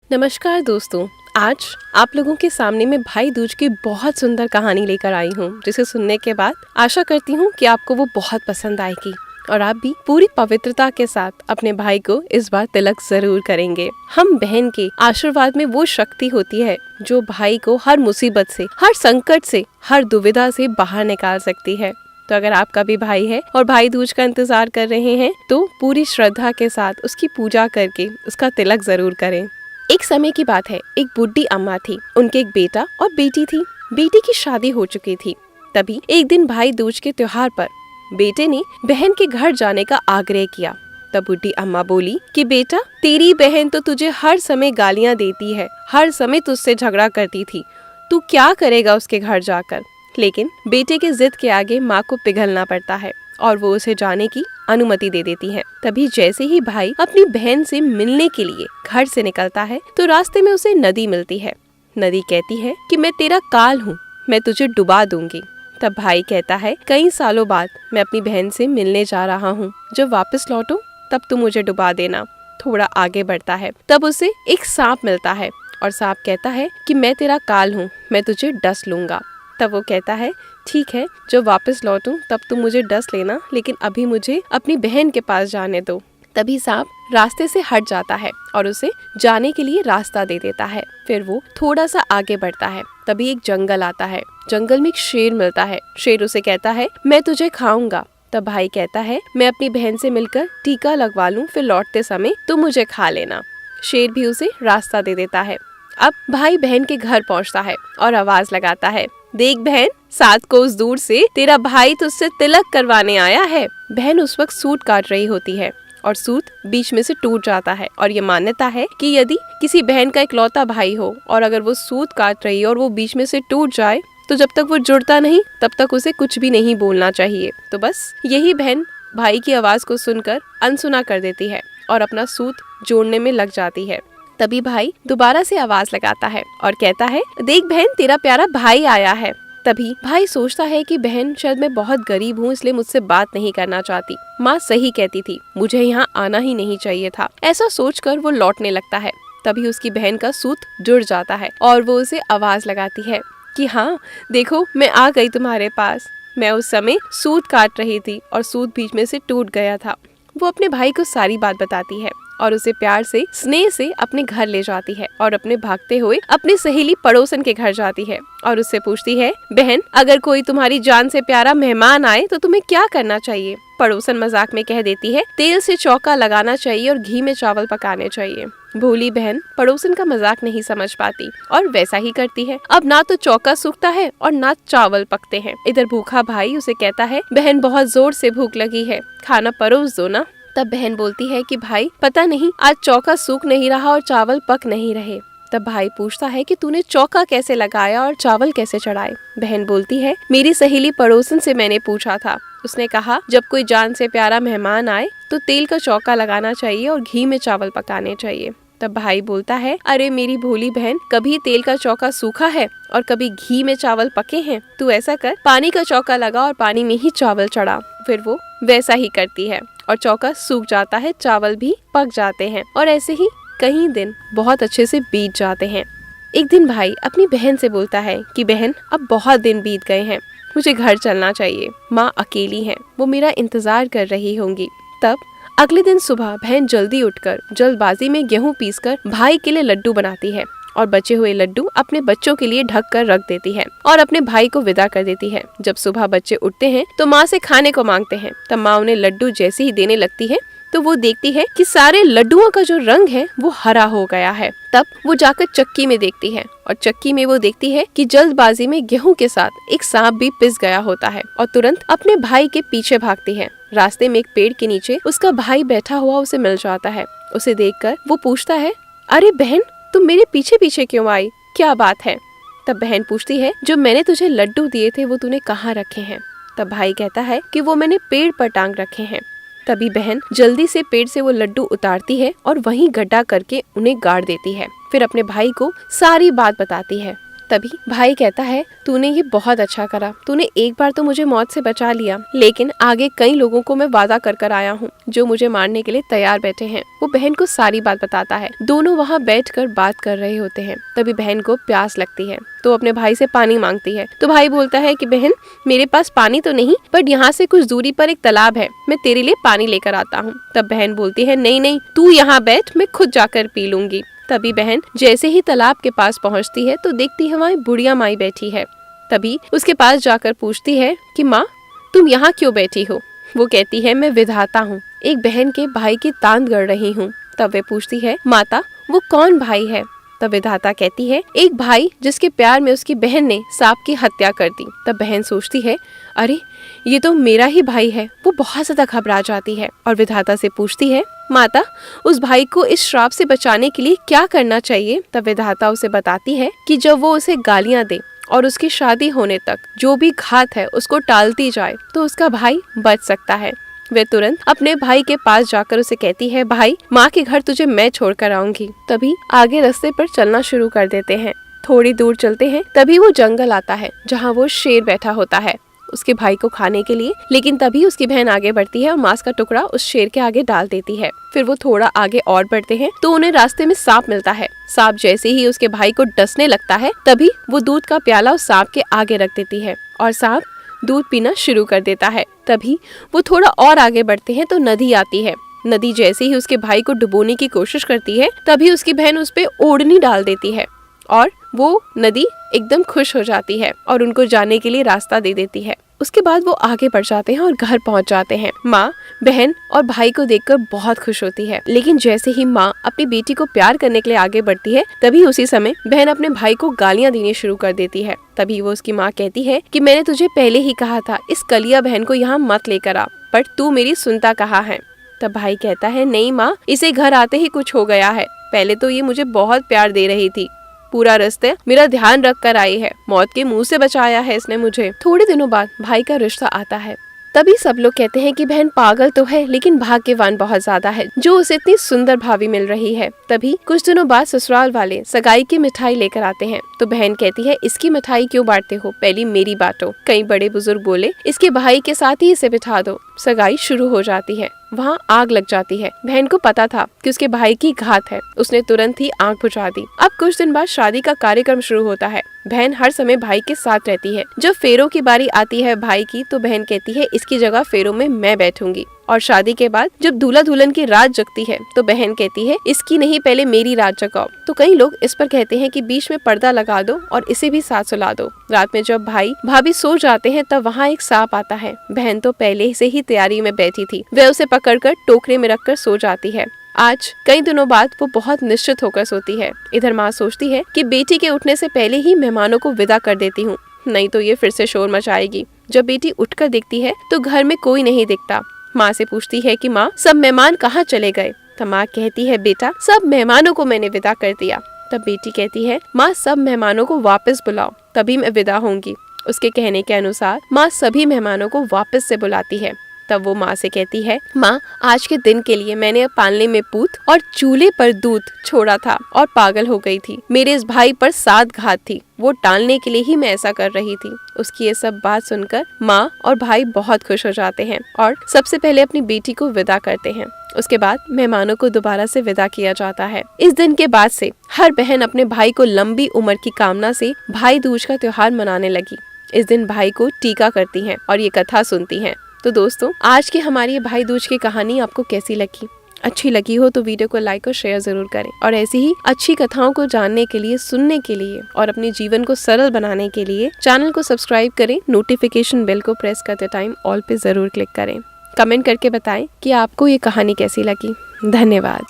नमस्कार दोस्तों। आज आप लोगों के सामने मैं भाई दूज की बहुत सुंदर कहानी लेकर आई हूँ, जिसे सुनने के बाद आशा करती हूँ कि आपको वो बहुत पसंद आएगी और आप भी पूरी पवित्रता के साथ अपने भाई को इस बार तिलक जरूर करेंगे। हम बहन के आशीर्वाद में वो शक्ति होती है जो भाई को हर मुसीबत से, हर संकट से, हर दुविधा से बाहर निकाल सकती है। तो अगर आपका भी भाई है और भाई दूज का इंतजार कर रहे हैं तो पूरी श्रद्धा के साथ उसकी पूजा करके उसका तिलक जरूर करें। एक समय की बात है, एक बुढ़ी अम्मा थी, उनके एक बेटा और बेटी थी। बेटी की शादी हो चुकी थी। तभी एक दिन भाई दूज के त्योहार पर बेटे ने बहन के घर जाने का आग्रह किया। तब बुढ़ी अम्मा बोली कि बेटा, तेरी बहन तो तुझे हर समय गालियाँ देती है, हर समय तुझसे झगड़ा करती थी, तू क्या करेगा उसके घर जाकर। लेकिन बेटे के जिद के आगे माँ को पिघलना पड़ता है और वो उसे जाने की अनुमति दे देती है। तभी जैसे ही भाई अपनी बहन से मिलने के लिए घर से निकलता है तो रास्ते में उसे नदी मिलती है। नदी कहती है कि मैं तेरा काल हूँ, मैं तुझे डुबा दूंगी। तब भाई कहता है, कई सालों बाद मैं अपनी बहन से मिलने जा रहा हूँ, जब वापस लौटूं तब तू मुझे डुबा देना। थोड़ा आगे बढ़ता है, तब उसे एक सांप मिलता है और सांप कहता है कि मैं तेरा काल हूँ, मैं तुझे डस लूंगा। तब वो कहता है, ठीक है, जब वापस लौटूं तब तुम मुझे डस लेना, लेकिन अभी मुझे अपनी बहन के पास जाने दो। तभी सांप रास्ते से हट जाता है और उसे जाने के लिए रास्ता दे देता है। फिर वो थोड़ा सा आगे बढ़ता है, तभी एक जंगल आता है। जंगल में एक शेर मिलता है। शेर उसे कहता है, मैं तुझे खाऊंगा। तब भाई कहता है, मैं अपनी बहन से मिलकर टीका लगवा लूं, फिर लौटते समय तुम मुझे खा लेना। शेर भी उसे रास्ता दे देता है। अब भाई बहन के घर पहुंचता है और आवाज लगाता है, देख बहन, 7 कोस दूर से तेरा भाई तुझसे तिलक करवाने आया है। बहन उस वक्त सूत काट रही होती है और सूत बीच में से टूट जाता है और ये मान्यता है कि यदि किसी बहन का इकलौता भाई हो और अगर वो सूत काट रही है और वो बीच में से टूट जाए तो जब तक वो जुड़ता नहीं तब तक उसे कुछ भी नहीं बोलना चाहिए। तो बस यही बहन भाई की आवाज को सुनकर अनसुना कर देती है और अपना सूत जोड़ने में लग जाती है। तभी भाई दोबारा से आवाज लगाता है और कहता है, देख बहन, तेरा प्यारा भाई आया है। तभी भाई सोचता है कि बहन, शायद मैं बहुत गरीब हूँ इसलिए मुझसे बात नहीं करना चाहती। माँ सही कहती थी, मुझे यहाँ आना ही नहीं चाहिए था। ऐसा सोचकर वो लौटने लगता है। तभी उसकी बहन का सूत जुड़ जाता है और वो उसे आवाज लगाती है कि हाँ देखो, मैं आ गई तुम्हारे पास। मैं उस समय सूत काट रही थी और सूत बीच में से टूट गया था। वो अपने भाई को सारी बात बताती है और उसे प्यार से, स्नेह से अपने घर ले जाती है और अपने भागते हुए अपनी सहेली पड़ोसन के घर जाती है और उससे पूछती है, बहन, अगर कोई तुम्हारी जान से प्यारा मेहमान आए तो तुम्हें क्या करना चाहिए। पड़ोसन मजाक में कह देती है, तेल से चौका लगाना चाहिए और घी में चावल पकाने चाहिए। भोली बहन पड़ोसन का मजाक नहीं समझ पाती और वैसा ही करती है। अब ना तो चौका सूखता है और ना चावल पकते हैं। इधर भूखा भाई उसे कहता है, बहन, बहुत जोर से भूख लगी है, खाना परोस दो ना। तब बहन बोलती है कि भाई, पता नहीं आज चौका सूख नहीं रहा और चावल पक नहीं रहे। तब भाई पूछता है कि तूने चौका कैसे लगाया और चावल कैसे चढ़ाए। बहन बोलती है, मेरी सहेली पड़ोसन से मैंने पूछा था, उसने कहा जब कोई जान से प्यारा मेहमान आए तो तेल का चौका लगाना चाहिए और घी में चावल पकाने चाहिए। तब भाई बोलता है, अरे मेरी भोली बहन, कभी तेल का चौका सूखा है और कभी घी में चावल पके हैं। तू ऐसा कर, पानी का चौका लगा और पानी में ही चावल चढ़ा। फिर वो वैसा ही करती है और चौका सूख जाता है, चावल भी पक जाते हैं और ऐसे ही कई दिन बहुत अच्छे से बीत जाते हैं। एक दिन भाई अपनी बहन से बोलता है कि बहन, अब बहुत दिन बीत गए हैं, मुझे घर चलना चाहिए। माँ अकेली है, वो मेरा इंतजार कर रही होंगी। तब अगले दिन सुबह बहन जल्दी उठकर जल्दबाजी में गेहूं पीसकर भाई के लिए लड्डू बनाती है और बचे हुए लड्डू अपने बच्चों के लिए ढक कर रख देती है और अपने भाई को विदा कर देती है। जब सुबह बच्चे उठते हैं तो माँ से खाने को मांगते हैं। तब माँ उन्हें लड्डू जैसे ही देने लगती है तो वो देखती है कि सारे लड्डुओं का जो रंग है वो हरा हो गया है। तब वो जाकर चक्की में देखती है और चक्की में वो देखती है कि जल्दबाजी में गेहूं के साथ एक सांप भी पिस गया होता है और तुरंत अपने भाई के पीछे भागती है। रास्ते में एक पेड़ के नीचे उसका भाई बैठा हुआ उसे मिल जाता है। उसे देखकर वो पूछता है, अरे बहन, तुम मेरे पीछे पीछे क्यों आई, क्या बात है। तब बहन पूछती है, जो मैंने तुझे लड्डू दिए थे वो तूने कहाँ रखे हैं। तब भाई कहता है कि वो मैंने पेड़ पर टांग रखे हैं। तभी बहन जल्दी से पेड़ से वो लड्डू उतारती है और वहीं गड्ढा करके उन्हें गाड़ देती है। फिर अपने भाई को सारी बात बताती है। तभी भाई कहता है, तूने ये बहुत अच्छा करा, तूने एक बार तो मुझे मौत से बचा लिया, लेकिन आगे कई लोगों को मैं वादा कर आया हूँ जो मुझे मारने के लिए तैयार बैठे हैं। वो बहन को सारी बात बताता है। दोनों वहाँ बैठकर बात कर रहे होते हैं। तभी बहन को प्यास लगती है तो अपने भाई से पानी मांगती है। तो भाई बोलता है कि बहन, मेरे पास पानी तो नहीं, पर यहाँ से कुछ दूरी पर एक तालाब है, मैं तेरे लिए पानी लेकर आता हूँ। तब बहन बोलती है, नहीं नहीं, तू यहाँ बैठ, मैं खुद जाकर पी लूंगी। तभी बहन जैसे ही तालाब के पास पहुँचती है तो देखती है वहाँ बुढ़िया माई बैठी है। तभी उसके पास जाकर पूछती है कि माँ, तुम यहाँ क्यों बैठी हो? वो कहती है, मैं विधाता हूँ, एक बहन के भाई की तांत गढ़ रही हूँ। तब वे पूछती है, माता वो कौन भाई है? तब विधाता कहती है, एक भाई जिसके प्यार में उसकी बहन ने सांप की हत्या कर दी। तब बहन सोचती है, अरे ये तो मेरा ही भाई है। वो बहुत ज्यादा घबरा जाती है और विधाता से पूछती है, माता उस भाई को इस श्राप से बचाने के लिए क्या करना चाहिए? तब विधाता उसे बताती है कि जब वो उसे गालियाँ दे और उसकी शादी होने तक जो भी घात है उसको टालती जाए तो उसका भाई बच सकता है। वे तुरंत अपने भाई के पास जाकर उसे कहती है, भाई माँ के घर तुझे मैं छोड़कर आऊंगी। तभी आगे रास्ते पर चलना शुरू कर देते हैं। थोड़ी दूर चलते हैं तभी वो जंगल आता है जहाँ वो शेर बैठा होता है उसके भाई को खाने के लिए। लेकिन तभी उसकी बहन आगे बढ़ती है और मांस का टुकड़ा उस शेर के आगे डाल देती है। फिर वो थोड़ा आगे और बढ़ते हैं तो उन्हें रास्ते में सांप मिलता है। सांप जैसे ही उसके भाई को डसने लगता है तभी वो दूध का प्याला उस सांप के आगे रख देती है और सांप दूध पीना शुरू कर देता है। तभी वो थोड़ा और आगे बढ़ते हैं तो नदी आती है। नदी जैसे ही उसके भाई को डुबोने की कोशिश करती है तभी उसकी बहन उस पे ओढ़नी डाल देती है और वो नदी एकदम खुश हो जाती है और उनको जाने के लिए रास्ता दे देती है। उसके बाद वो आगे बढ़ जाते हैं और घर पहुंच जाते हैं। माँ बहन और भाई को देखकर बहुत खुश होती है। लेकिन जैसे ही माँ अपनी बेटी को प्यार करने के लिए आगे बढ़ती है तभी उसी समय बहन अपने भाई को गालियाँ देनी शुरू कर देती है। तभी वो उसकी माँ कहती है कि मैंने तुझे पहले ही कहा था इस कलिया बहन को यहाँ मत लेकर आ, पर तू मेरी सुनता कहाँ है? तब भाई कहता है, नहीं माँ, इसे घर आते ही कुछ हो गया है। पहले तो ये मुझे बहुत प्यार दे रही थी, पूरा रास्ते मेरा ध्यान रख कर आई है, मौत के मुंह से बचाया है इसने मुझे। थोड़े दिनों बाद भाई का रिश्ता आता है। तभी सब लोग कहते हैं कि बहन पागल तो है लेकिन भाग्यवान बहुत ज्यादा है जो उसे इतनी सुंदर भाभी मिल रही है। तभी कुछ दिनों बाद ससुराल वाले सगाई की मिठाई लेकर आते हैं तो बहन कहती है, इसकी मिठाई क्यों बांटते हो, पहले मेरी बांटो। कई बड़े बुजुर्ग बोले, इसके भाई के साथ ही इसे बिठा दो। सगाई शुरू हो जाती है। वहाँ आग लग जाती है। बहन को पता था कि उसके भाई की घात है, उसने तुरंत ही आग बुझा दी। अब कुछ दिन बाद शादी का कार्यक्रम शुरू होता है। बहन हर समय भाई के साथ रहती है। जब फेरों की बारी आती है भाई की तो बहन कहती है, इसकी जगह फेरों में मैं बैठूंगी। और शादी के बाद जब दूल्हा दुल्हन की रात जगती है तो बहन कहती है, इसकी नहीं, पहले मेरी रात जगाओ। तो कई लोग इस पर कहते हैं कि बीच में पर्दा लगा दो और इसे भी साथ सुला दो। रात में जब भाई भाभी सो जाते हैं तब वहाँ एक सांप आता है। बहन तो पहले से ही तैयारी में बैठी थी, वह उसे पकड़कर टोकरे में रखकर सो जाती है। आज कई दिनों बाद वो बहुत निश्चित होकर सोती है। इधर माँ सोचती है कि बेटी के उठने से पहले ही मेहमानों को विदा कर देती हूँ, नहीं तो ये फिर से शोर मचाएगी। जब बेटी उठकर देखती है तो घर में कोई नहीं दिखता। माँ से पूछती है कि माँ, सब मेहमान कहाँ चले गए? तो माँ कहती है, बेटा सब मेहमानों को मैंने विदा कर दिया। तब बेटी कहती है, माँ सब मेहमानों को वापस बुलाओ तभी मैं विदा होंगी। उसके कहने के अनुसार माँ सभी मेहमानों को वापस से बुलाती है। तब वो माँ से कहती है, माँ आज के दिन के लिए मैंने पालने में पूत और चूल्हे पर दूध छोड़ा था और पागल हो गई थी। मेरे इस भाई पर 7 घात थी, वो टालने के लिए ही मैं ऐसा कर रही थी। उसकी ये सब बात सुनकर माँ और भाई बहुत खुश हो जाते हैं और सबसे पहले अपनी बेटी को विदा करते हैं। उसके बाद मेहमानों को दोबारा से विदा किया जाता है। इस दिन के बाद से हर बहन अपने भाई को लंबी उम्र की कामना से भाई दूज का त्योहार मनाने लगी। इस दिन भाई को टीका करती हैं और ये कथा सुनती हैं। तो दोस्तों, आज की हमारी भाई दूज की कहानी आपको कैसी लगी? अच्छी लगी हो तो वीडियो को लाइक और शेयर जरूर करें और ऐसी ही अच्छी कथाओं को जानने के लिए, सुनने के लिए और अपने जीवन को सरल बनाने के लिए चैनल को सब्सक्राइब करें। नोटिफिकेशन बेल को प्रेस करते टाइम ऑल पे जरूर क्लिक करें। कमेंट करके बताएं कि आपको ये कहानी कैसी लगी। धन्यवाद।